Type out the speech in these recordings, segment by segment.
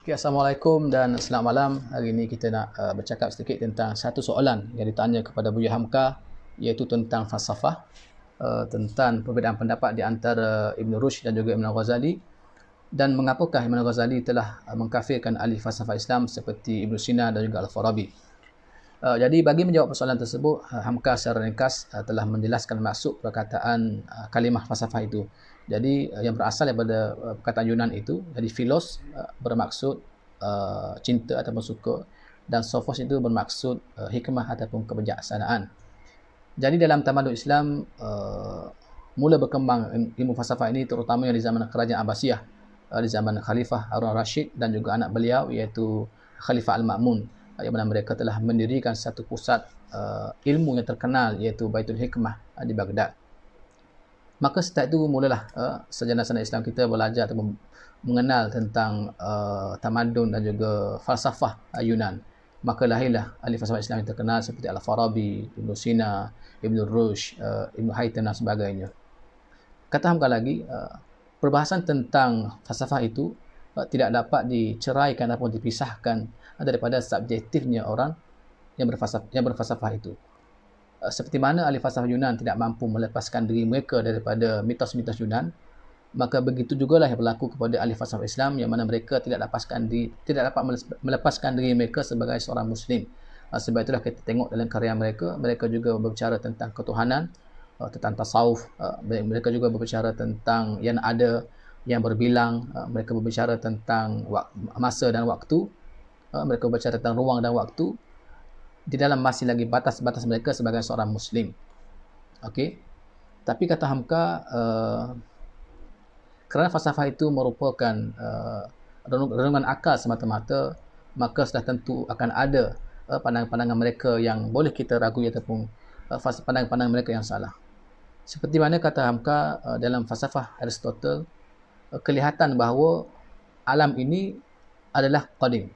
Okay, Assalamualaikum dan selamat malam. Hari ini kita nak bercakap sedikit tentang satu soalan yang ditanya kepada Buya Hamka, iaitu tentang falsafah, tentang perbezaan pendapat di antara Ibn Rushd dan juga Imam Ghazali, dan mengapakah Imam Ghazali telah mengkafirkan ahli falsafah Islam seperti Ibn Sina dan juga Al-Farabi. Jadi bagi menjawab persoalan tersebut, Hamka secara ringkas telah menjelaskan maksud perkataan kalimah falsafah itu. Jadi yang berasal daripada perkataan Yunan itu, jadi philos bermaksud cinta ataupun suka, dan sophos itu bermaksud hikmah ataupun kebijaksanaan. Jadi dalam tamadun Islam mula berkembang ilmu falsafah ini terutamanya di zaman kerajaan Abbasiyah, di zaman Khalifah Harun al-Rashid dan juga anak beliau iaitu Khalifah Al-Ma'mun, yang mana mereka telah mendirikan satu pusat ilmu yang terkenal iaitu Baitul Hikmah di Baghdad. Maka sejak itu mulalah sarjana-sarjana Islam kita belajar atau mengenal tentang tamadun dan juga falsafah Yunan. Maka lahirlah ahli falsafah Islam yang terkenal seperti Al-Farabi, Ibn Sina, Ibn Rushd, Ibn Haytham dan sebagainya. Kata Hamka lagi, perbahasan tentang falsafah itu tidak dapat diceraikan ataupun dipisahkan daripada subjektifnya orang yang berfalsafah itu. Seperti mana ahli falsafah Yunan tidak mampu melepaskan diri mereka daripada mitos-mitos Yunan, maka begitu jugalah yang berlaku kepada ahli falsafah Islam, yang mana mereka tidak dapat melepaskan diri mereka sebagai seorang Muslim. Sebab itulah kita tengok dalam karya mereka juga berbicara tentang ketuhanan, tentang tasawuf, mereka juga berbicara tentang yang ada, yang berbilang, mereka berbicara tentang masa dan waktu, mereka berbicara tentang ruang dan waktu, di dalam masih lagi batas-batas mereka sebagai seorang Muslim. Okey. Tapi kata Hamka, kerana falsafah itu merupakan renungan akal semata-mata, maka sudah tentu akan ada pandangan-pandangan mereka yang boleh kita ragui ataupun pandangan-pandangan mereka yang salah. Seperti mana kata Hamka, dalam falsafah Aristotle, kelihatan bahawa alam ini adalah qadim.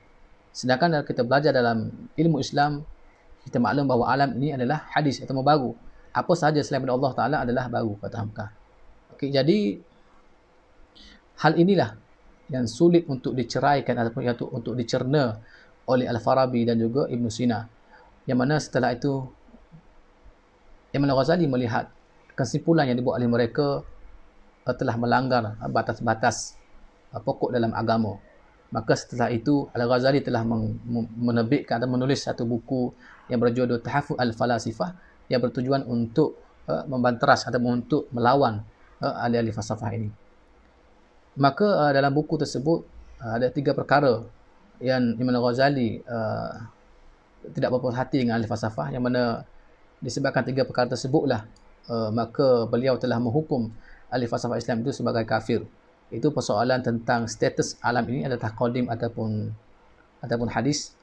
Sedangkan kalau kita belajar dalam ilmu Islam, kita maklum bahawa alam ini adalah hadis atau baru. Apa sahaja selain daripada Allah Ta'ala adalah baru, kata Hamka. Okay, jadi hal inilah yang sulit untuk diceraikan ataupun untuk dicerna oleh Al-Farabi dan juga Ibn Sina. Yang mana setelah itu Imam Ghazali melihat kesimpulan yang dibuat oleh mereka telah melanggar batas-batas pokok dalam agama. Maka setelah itu Al-Ghazali telah menerbitkan atau menulis satu buku yang berjudul Tahaffuth al-Falasifah, yang bertujuan untuk membanteras atau untuk melawan ahli-ahli falsafah ini. Maka dalam buku tersebut ada 3 perkara yang Imam Ghazali tidak berpuas hati dengan ahli falsafah, yang mana disebabkan 3 perkara tersebutlah maka beliau telah menghukum ahli falsafah Islam itu sebagai kafir. Itu persoalan tentang status alam ini adalah qadim ataupun hadis,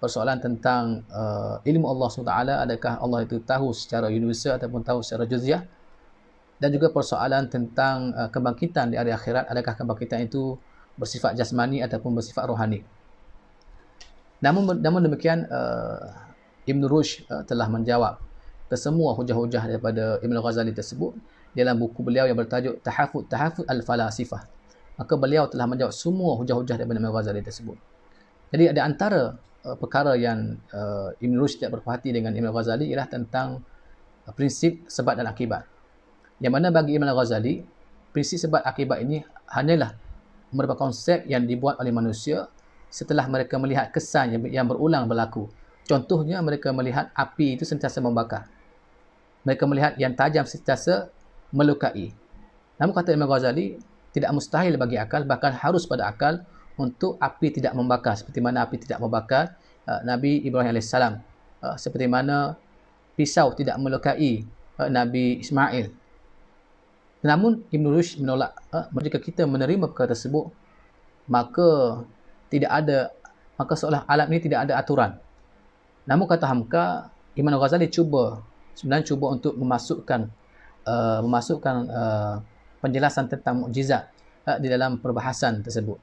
persoalan tentang ilmu Allah SWT, adakah Allah itu tahu secara universal ataupun tahu secara juziah, dan juga persoalan tentang kebangkitan di hari akhirat, adakah kebangkitan itu bersifat jasmani ataupun bersifat rohani. Namun demikian, Ibn Rushd telah menjawab kesemua hujah-hujah daripada Ibn Ghazali tersebut dalam buku beliau yang bertajuk Tahaffuth al-Falasifah. Maka beliau telah menjawab semua hujah-hujah daripada Imam Ghazali tersebut. Jadi ada antara perkara yang Ibn Rushd tidak berpuas hati dengan Imam Ghazali ialah tentang prinsip sebab dan akibat. Yang mana bagi Imam Ghazali, prinsip sebab akibat ini hanyalah merupakan konsep yang dibuat oleh manusia setelah mereka melihat kesan yang berulang berlaku. Contohnya, mereka melihat api itu sentiasa membakar. Mereka melihat yang tajam sentiasa melukai. Namun kata Imam Ghazali, tidak mustahil bagi akal, bahkan harus pada akal untuk api tidak membakar. Seperti mana api tidak membakar Nabi Ibrahim AS. Seperti mana pisau tidak melukai Nabi Ismail. Namun Ibn Rushd menolak. Jika kita menerima perkara tersebut, maka seolah alam ini tidak ada aturan. Namun kata Hamka, Imam Ghazali sebenarnya cuba untuk memasukkan penjelasan tentang mukjizat di dalam perbahasan tersebut.